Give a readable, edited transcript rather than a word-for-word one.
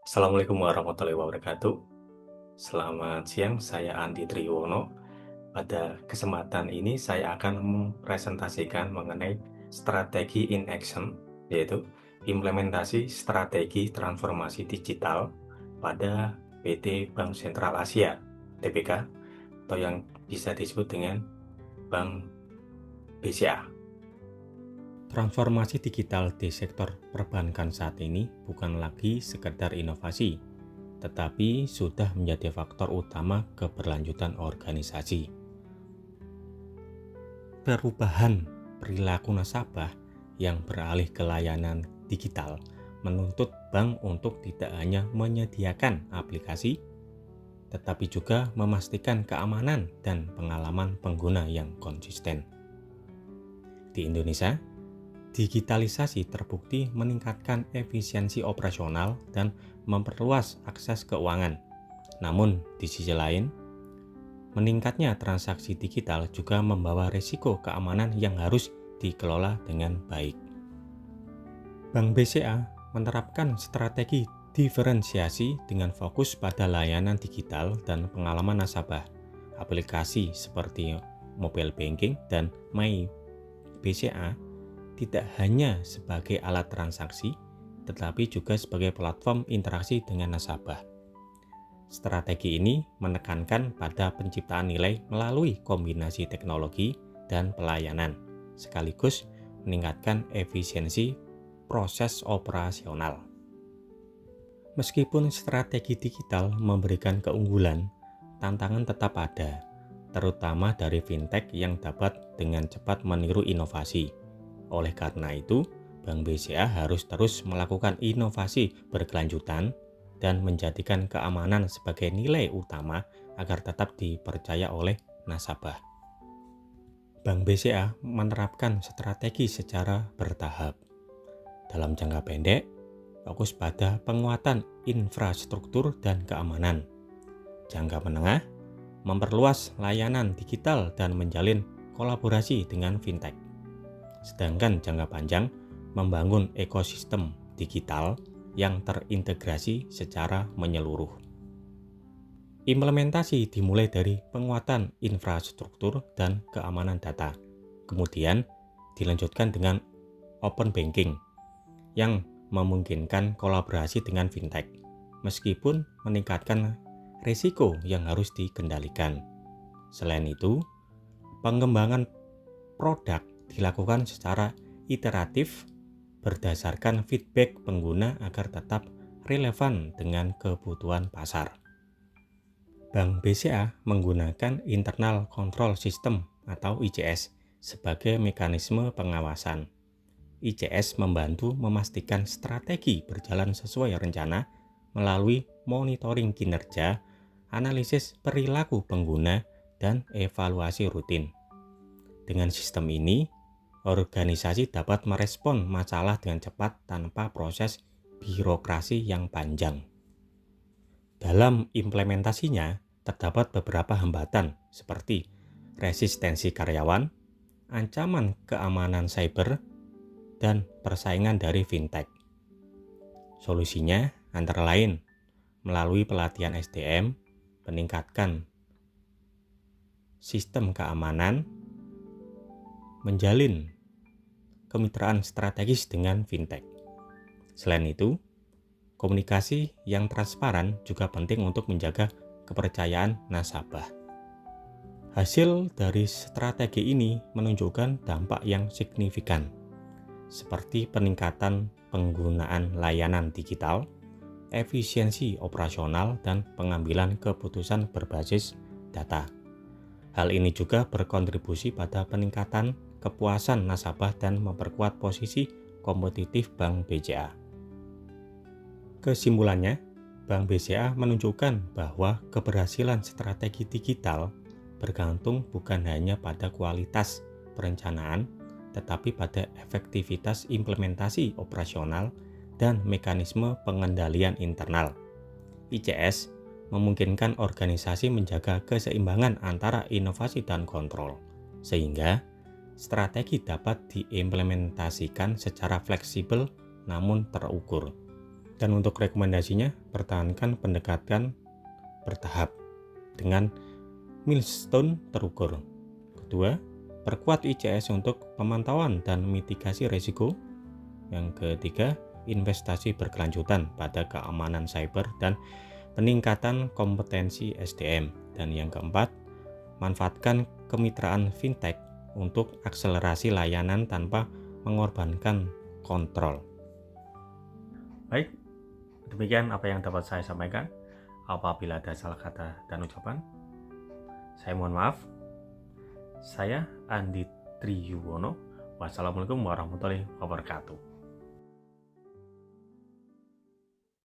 Assalamualaikum warahmatullahi wabarakatuh. Selamat siang, saya Andi Triwono. Pada kesempatan ini saya akan mempresentasikan mengenai strategi in action, yaitu implementasi strategi transformasi digital pada PT Bank Sentral Asia, TBK, atau yang bisa disebut dengan Bank BCA. Transformasi digital di sektor perbankan saat ini bukan lagi sekedar inovasi, tetapi sudah menjadi faktor utama keberlanjutan organisasi. Perubahan perilaku nasabah yang beralih ke layanan digital menuntut bank untuk tidak hanya menyediakan aplikasi, tetapi juga memastikan keamanan dan pengalaman pengguna yang konsisten. Di Indonesia, digitalisasi terbukti meningkatkan efisiensi operasional dan memperluas akses keuangan. Namun, di sisi lain, meningkatnya transaksi digital juga membawa risiko keamanan yang harus dikelola dengan baik. Bank BCA menerapkan strategi diferensiasi dengan fokus pada layanan digital dan pengalaman nasabah. Aplikasi seperti mobile banking dan My BCA tidak hanya sebagai alat transaksi, tetapi juga sebagai platform interaksi dengan nasabah. Strategi ini menekankan pada penciptaan nilai melalui kombinasi teknologi dan pelayanan, sekaligus meningkatkan efisiensi proses operasional. Meskipun strategi digital memberikan keunggulan, tantangan tetap ada, terutama dari fintech yang dapat dengan cepat meniru inovasi. Oleh karena itu, Bank BCA harus terus melakukan inovasi berkelanjutan dan menjadikan keamanan sebagai nilai utama agar tetap dipercaya oleh nasabah. Bank BCA menerapkan strategi secara bertahap. Dalam jangka pendek, fokus pada penguatan infrastruktur dan keamanan. Jangka menengah, memperluas layanan digital dan menjalin kolaborasi dengan fintech. Sedangkan jangka panjang, membangun ekosistem digital yang terintegrasi secara menyeluruh. Implementasi dimulai dari penguatan infrastruktur dan keamanan data. Kemudian dilanjutkan dengan open banking yang memungkinkan kolaborasi dengan fintech, meskipun meningkatkan risiko yang harus dikendalikan. Selain itu, pengembangan produk dilakukan secara iteratif berdasarkan feedback pengguna agar tetap relevan dengan kebutuhan pasar. Bank BCA menggunakan Internal Control System atau ICS sebagai mekanisme pengawasan. ICS membantu memastikan strategi berjalan sesuai rencana melalui monitoring kinerja, analisis perilaku pengguna, dan evaluasi rutin. Dengan sistem ini, organisasi dapat merespon masalah dengan cepat tanpa proses birokrasi yang panjang. Dalam implementasinya, terdapat beberapa hambatan seperti resistensi karyawan, ancaman keamanan cyber, dan persaingan dari fintech. Solusinya antara lain melalui pelatihan SDM, meningkatkan sistem keamanan, menjalin kemitraan strategis dengan fintech. Selain itu, komunikasi yang transparan juga penting untuk menjaga kepercayaan nasabah. Hasil dari strategi ini menunjukkan dampak yang signifikan, seperti peningkatan penggunaan layanan digital, efisiensi operasional, dan pengambilan keputusan berbasis data. Hal ini juga berkontribusi pada peningkatan kepuasan nasabah dan memperkuat posisi kompetitif Bank BCA. Kesimpulannya, Bank BCA menunjukkan bahwa keberhasilan strategi digital bergantung bukan hanya pada kualitas perencanaan, tetapi pada efektivitas implementasi operasional dan mekanisme pengendalian internal. ICS memungkinkan organisasi menjaga keseimbangan antara inovasi dan kontrol, sehingga strategi dapat diimplementasikan secara fleksibel namun terukur. Dan untuk rekomendasinya, pertahankan pendekatan bertahap dengan milestone terukur. Kedua, perkuat ICS untuk pemantauan dan mitigasi risiko. Yang ketiga, investasi berkelanjutan pada keamanan cyber dan peningkatan kompetensi SDM. Dan yang keempat, manfaatkan kemitraan fintech untuk akselerasi layanan tanpa mengorbankan kontrol. Baik, demikian apa yang dapat saya sampaikan. Apabila ada salah kata dan ucapan, saya mohon maaf. Saya Andi Triyuwono. Wassalamualaikum warahmatullahi wabarakatuh.